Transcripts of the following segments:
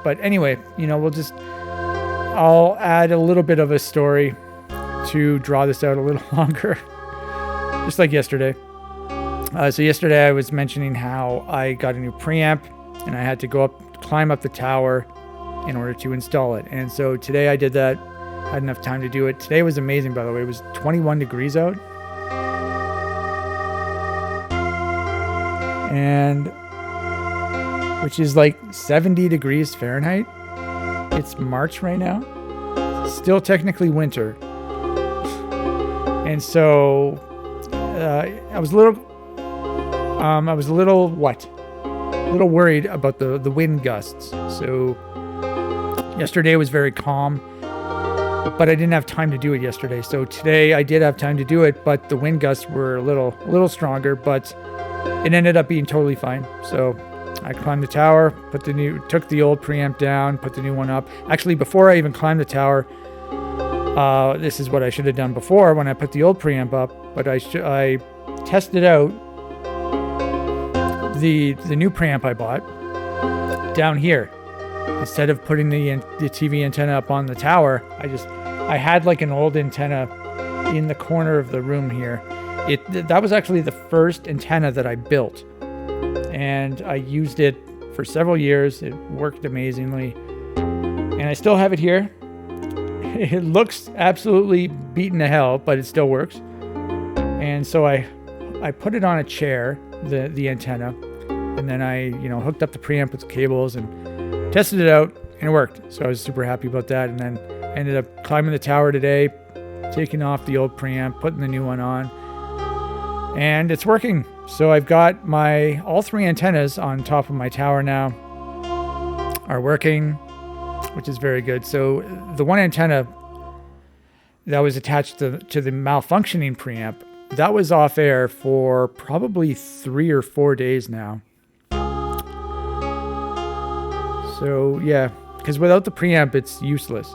But anyway, I'll add a little bit of a story to draw this out a little longer, just like yesterday. So yesterday I was mentioning how I got a new preamp and I had to climb up the tower in order to install it. And so today I did that, had enough time to do it. Today was amazing, by the way. It was 21 degrees out. And which is like 70 degrees Fahrenheit. It's March right now. Still technically winter. And so I was a little worried about the wind gusts. So yesterday was very calm, but I didn't have time to do it yesterday. So today I did have time to do it, but the wind gusts were a little stronger, but it ended up being totally fine. So I climbed the tower, took the old preamp down, put the new one up. Actually, before I even climbed the tower, this is what I should have done before when I put the old preamp up, but I tested out the new preamp I bought down here. Instead of putting the TV antenna up on the tower, I had like an old antenna in the corner of the room here. That was actually the first antenna that I built, and I used it for several years. It worked amazingly, and I still have it here. It looks absolutely beaten to hell, but it still works. And so I put it on a chair, the antenna, and then I hooked up the preamp with the cables and tested it out, and it worked. So I was super happy about that. And then I ended up climbing the tower today, taking off the old preamp, putting the new one on, and it's working. So I've got all three antennas on top of my tower now are working, which is very good. So the one antenna that was attached to the malfunctioning preamp, that was off air for probably 3 or 4 days now. So yeah, because without the preamp, it's useless.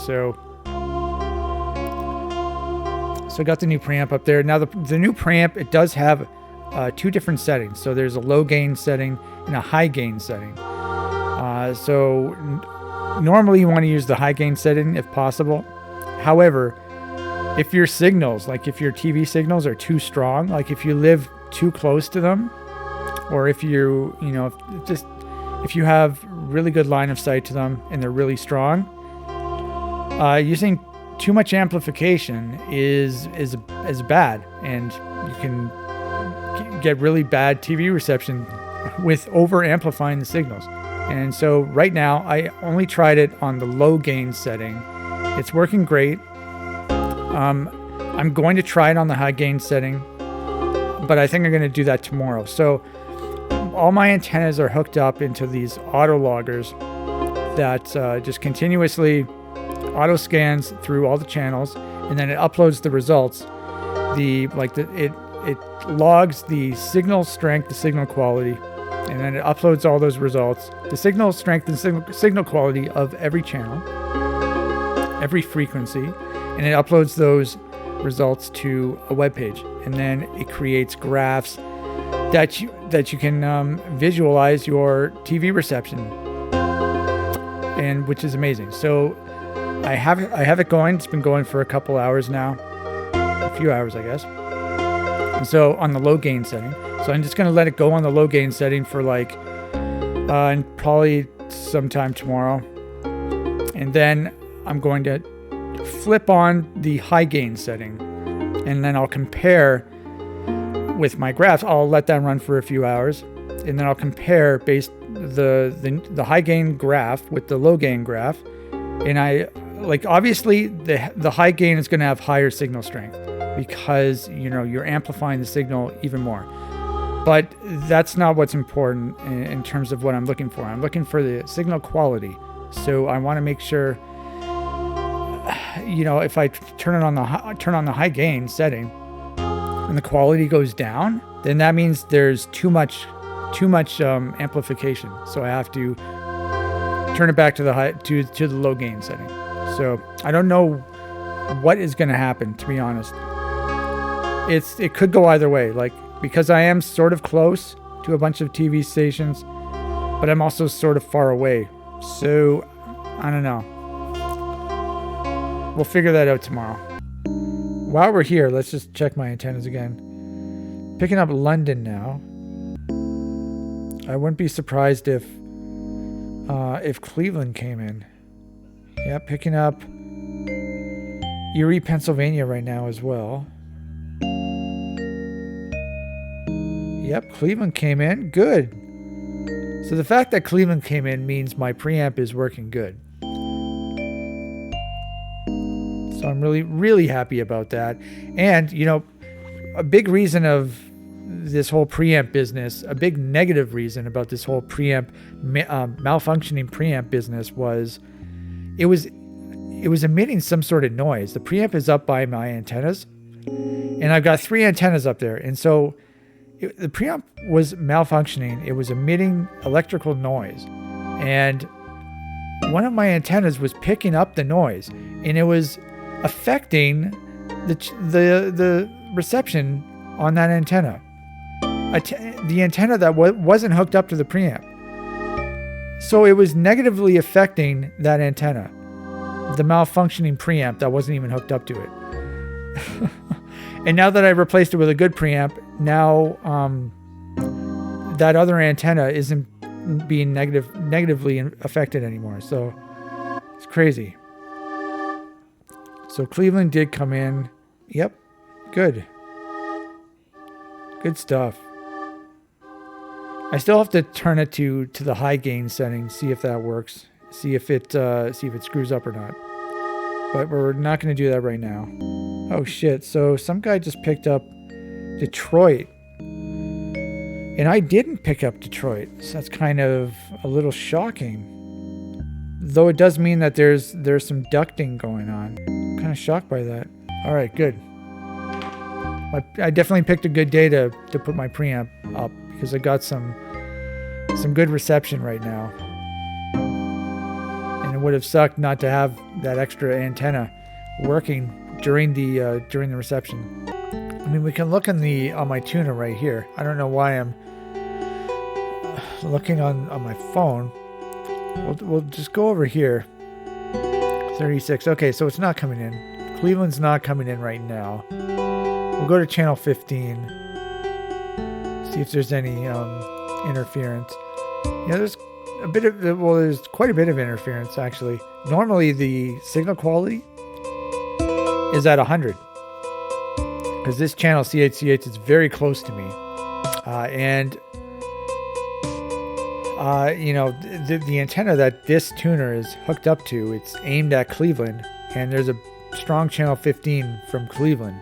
So I got the new preamp up there. Now the new preamp, it does have 2 different settings. So there's a low gain setting and a high gain setting. Normally you want to use the high gain setting if possible. However, if your signals, like if your TV signals are too strong, like if you live too close to them, or if you have really good line of sight to them and they're really strong, using too much amplification is bad, and you can get really bad TV reception with over amplifying the signals. And so right now I only tried it on the low gain setting. It's working great. I'm going to try it on the high gain setting, but I think I'm going to do that tomorrow. So all my antennas are hooked up into these auto loggers that just continuously auto scans through all the channels, and then it uploads the results. It logs the signal strength, the signal quality, and then it uploads all those results, the signal strength and signal quality of every channel, every frequency, and it uploads those results to a web page, and then it creates graphs that you can visualize your TV reception, and which is amazing. So I have it going. It's been going for a couple hours now, a few hours, I guess. And so on the low gain setting, so I'm just going to let it go on the low gain setting for and probably sometime tomorrow, and then I'm going to flip on the high gain setting, and then I'll compare with my graphs. I'll let that run for a few hours, and then I'll compare the high gain graph with the low gain graph. And obviously the high gain is going to have higher signal strength because you're amplifying the signal even more. But that's not what's important in terms of what I'm looking for. I'm looking for the signal quality. So I want to make sure, if I turn on the high gain setting and the quality goes down, then that means there's too much amplification. So I have to turn it back to the low gain setting. So I don't know what is going to happen, to be honest. It could go either way, because I am sort of close to a bunch of TV stations, but I'm also sort of far away So, I don't know. We'll figure that out tomorrow. While we're here, let's just check my antennas again. Picking up London now. I wouldn't be surprised if Cleveland came in. Yeah, picking up Erie, Pennsylvania right now as well. Yep, Cleveland came in. Good. So the fact that Cleveland came in means my preamp is working good. So I'm really, really happy about that. And, you know, a big reason of this whole preamp business, a big negative reason about this whole preamp, malfunctioning preamp business was it was emitting some sort of noise. The preamp is up by my antennas, and I've got 3 antennas up there. And so the preamp was malfunctioning. It was emitting electrical noise. And one of my antennas was picking up the noise, and it was affecting the reception on that antenna. The antenna that wasn't hooked up to the preamp. So it was negatively affecting that antenna. The malfunctioning preamp that wasn't even hooked up to it. And now that I replaced it with a good preamp, now that other antenna isn't being negatively affected anymore. So it's crazy. So Cleveland did come in. Yep. Good. Good stuff. I still have to turn it to the high gain setting, see if that works, see if it screws up or not. But we're not going to do that right now. Oh shit! So some guy just picked up Detroit, and I didn't pick up Detroit. So that's kind of a little shocking. Though it does mean that there's some ducting going on. I'm kind of shocked by that. All right, good. I definitely picked a good day to put my preamp up because I got some good reception right now. And it would have sucked not to have that extra antenna working during the reception. I mean, we can look on my tuner right here. I don't know why I'm looking on my phone. We'll just go over here. 36. Okay, so it's not coming in. Cleveland's not coming in right now. We'll go to channel 15. See if there's any interference. Yeah, there's quite a bit of interference actually. Normally the signal quality is at 100 because this channel CHCH is very close to me, and you know, the antenna that this tuner is hooked up to, it's aimed at Cleveland, and there's a strong channel 15 from Cleveland,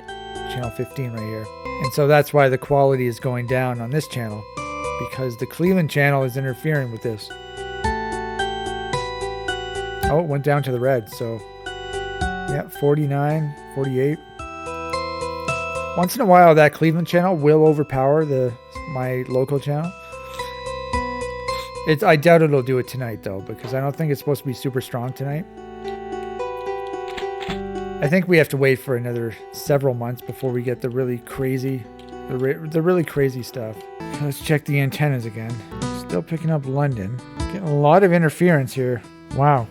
channel 15 right here. And so that's why the quality is going down on this channel, because the Cleveland channel is interfering with this. Oh, it went down to the red, so yeah, 49, 48. Once in a while, that Cleveland channel will overpower my local channel. I doubt it'll do it tonight, though, because I don't think it's supposed to be super strong tonight. I think we have to wait for another several months before we get the really crazy, the really crazy stuff. So let's check the antennas again. Still picking up London. Getting a lot of interference here. Wow.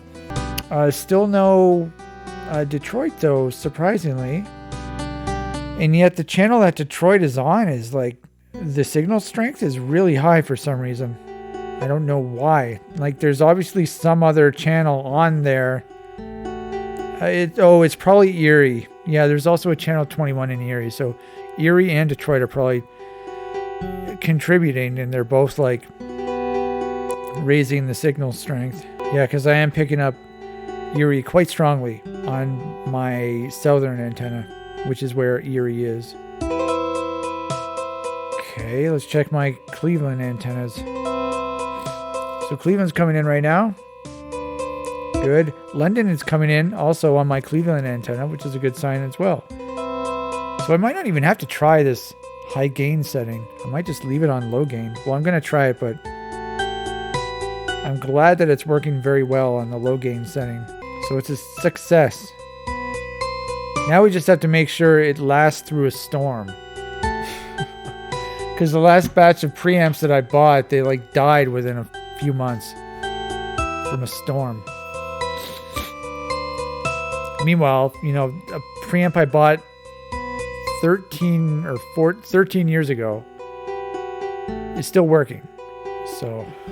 Still no Detroit, though, surprisingly. And yet the channel that Detroit is on is like, the signal strength is really high for some reason. I don't know why. Like, there's obviously some other channel on there. It's probably Erie. Yeah, there's also a channel 21 in Erie. So Erie and Detroit are probably contributing, and they're both like raising the signal strength. Yeah, because I am picking up Erie quite strongly on my southern antenna, which is where Erie is. Okay, let's check my Cleveland antennas. So Cleveland's coming in right now. Good. London is coming in also on my Cleveland antenna, which is a good sign as well. So I might not even have to try this high gain setting. I might just leave it on low gain. Well, I'm going to try it, but I'm glad that it's working very well on the low gain setting. So it's a success. Now we just have to make sure it lasts through a storm. Because the last batch of preamps that I bought, they like died within a few months. from a storm. Meanwhile, you know, a preamp I bought 13 years ago is still working. So